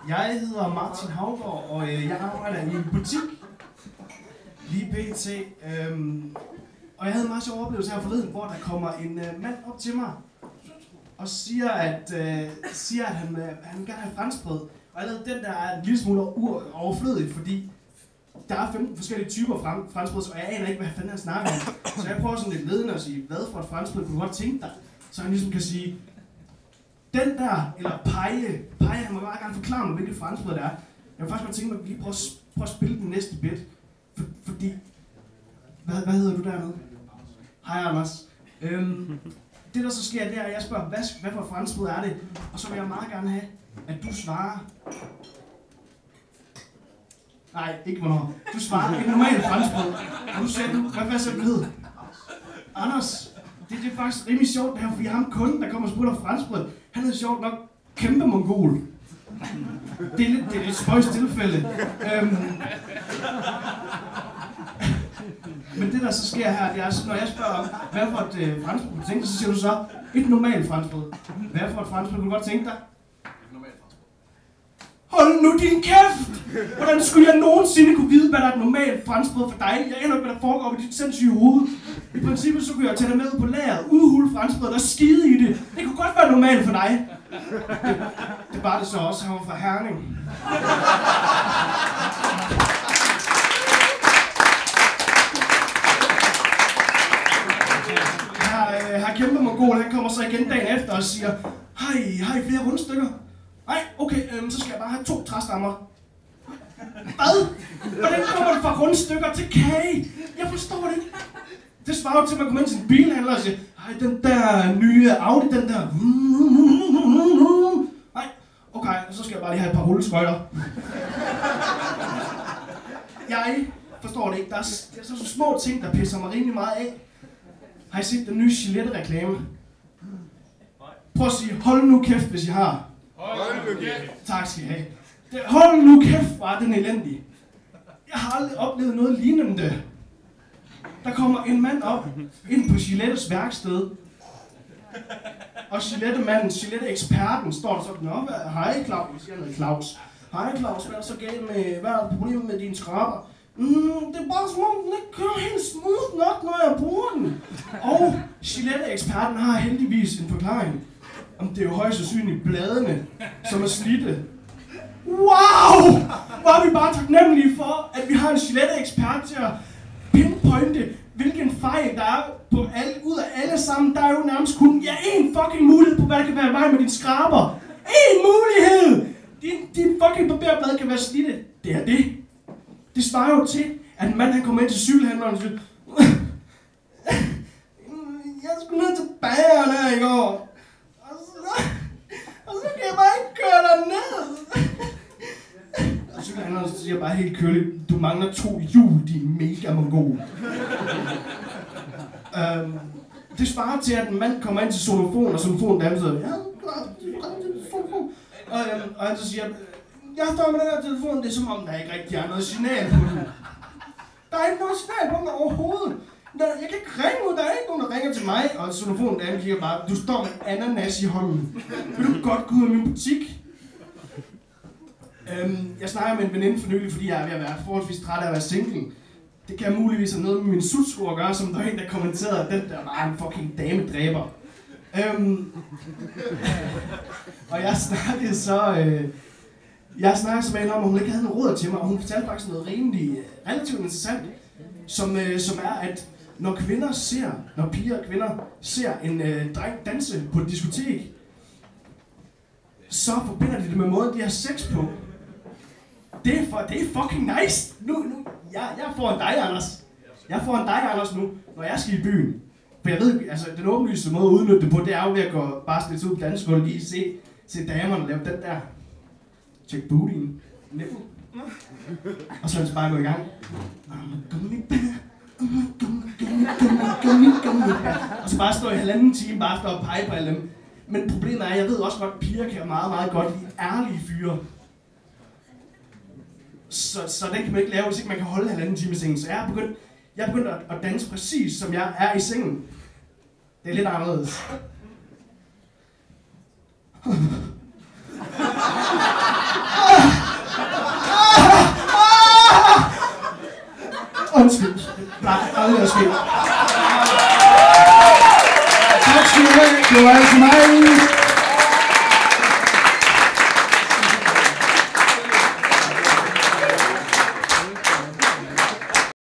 Jeg hedder Martin Havgaard, og jeg arbejder i en butik. Lige pt. Og jeg havde en meget sjov oplevelse her forleden, hvor der kommer en mand op til mig og siger, at han gerne vil have franskbrød. Og allerede den der er en lille smule overflødig, fordi der er 15 forskellige typer franskbrød, så jeg aner ikke, hvad fanden han snakker om. Så jeg prøver sådan lidt ledende at sige, hvad for et franskbrød kunne du godt tænke dig? Så han ligesom kan sige, den der, eller pege, han må bare gerne forklare mig, hvilket franskbrød det er. Jeg vil faktisk godt tænke mig, at vi lige prøve at spille den næste bit. Fordi, hvad hedder du dernede? Hej Anders. Det der så sker, det er, at jeg spørger, hvad for franskbrød er det? Og så vil jeg meget gerne have, at du svarer. Nej, ikke hvornår. Du svarer et normalt franskbrød. Og du siger, hvad sagde du hed? Anders. Det er faktisk rimelig sjovt det her, fordi ham kunden, der kommer og spurgte om franskbrød, han er sjovt nok kæmpe mongol. Det er lidt spøjs tilfælde. Men det der så sker her, det er, når jeg spørger, hvad for et franskbrød du tænker, så siger du så, et normalt franskbrød. Hvad for et franskbrød du godt tænke dig? Et normalt franskbrød. Hold nu din kæft! Hvordan skulle jeg nogensinde kunne vide, hvad der er et normalt franskbrød for dig? Jeg aner ikke, hvad der foregår i dit sindssyge hoved. I princippet så kunne jeg tage dig med ud på lageret, udhule franskbrødet og skide i det. Det kunne godt være normalt for dig. Det var det så også, han var fra Herning. Her kæmpe mongol, han kommer så igen dagen efter og siger, hej, flere rundstykker? Nej, okay, så skal jeg bare have 2 træstammer. Hvad? Hvordan kommer du fra rundstykker til kage? Jeg forstår det ikke. Det svarer jo til, at man kommer ind til en bilhandler og siger, hej, den der nye Audi, den der... Nej, okay, så skal jeg bare lige have et par rulleskøjter. Jeg forstår det ikke. Der er så små ting, der pisser mig rimelig meget af. Har I set den nye Gillette-reklame? Prøv at sige, hold nu kæft, hvis I har. Hold nu kæft. Tak skal I have. Hold nu kæft, var den elendig. Jeg har aldrig oplevet noget lignende. Der kommer en mand op ind på Gillettes værksted. Og Gillette-manden, Gillette-eksperten, står der sådan, hej Claus, jeg hedder Claus. Hej Claus, hvad er så galt med, hvad er problemet med dine skraber? Det er bare som om den ikke kører helt smooth nok, når jeg bruger den. Og Gillette-eksperten har heldigvis en forklaring. Om det er jo højst sandsynligt bladene, som er slidte. Wow! Hvor er vi bare taknemmelige for, at vi har en Gillette-ekspert til at pinpointe, hvilken fejl der er på ud af alle sammen. Der er jo nærmest kun én fucking mulighed på, hvad der kan være i vej med dine skraber. Én mulighed! Din fucking barberblad kan være slidte. Det er det. Det svarer jo til, at en mand han kommer ind til cykelhandleren og siger, jeg skulle ned til bageren her i går. Og så kan jeg bare ikke køre derned. Og cykelhandleren siger bare helt køligt, du mangler 2 hjul, din mega mongol. Det svarer til, at en mand kommer ind til Sonofon, og Sonofon der siger, ja, klar, og han så siger, jeg står med den her telefon, det er som om, der ikke rigtig er noget signal på den. Der er ikke noget signal på den overhovedet. Jeg kan ikke ringe ud, der er ikke nogen, der ringer til mig. Og telefonen der kigger bare, du står med ananas i hånden. Vil du godt gå ud af min butik? Jeg snakker med en veninde for nylig, fordi jeg er ved at være forholdsvis træt af at være single. Det kan muligvis have noget med min sutsko at gøre, som der er en, der kommenterede, at den der var en fucking damedræber. Og jeg snakkede så... Jeg snakkede så med hende om, at hun ikke havde noget råd til mig, og hun fortalte faktisk noget relativt interessant, som er, at når piger og kvinder ser en dreng danse på et diskotek, så forbinder de det med måden, de har sex på. Det er fucking nice! Jeg får en dig, Anders. Jeg får en dig, Anders, nu, når jeg skal i byen. For jeg ved, altså den åbenlyse måde at udnytte det på, det er jo ved at gå bare lidt ud på dansegulvet, lige se damerne lave den der. Check bootien. Nipple. Og så er det bare gå i gang. Og så bare stå i 1,5 time, bare stå og pege på alle dem. Men problemet er, at jeg ved også godt, at piger kan meget, meget godt lide ærlige fyre. Så den kan man ikke lave, hvis ikke man kan holde 1,5 time i sengen. Så jeg er begyndt at danse præcis, som jeg er i sengen. Det er lidt anderledes. Undskyld. Nej, aldrig at ske. Tak skal du have. Det var altså mig.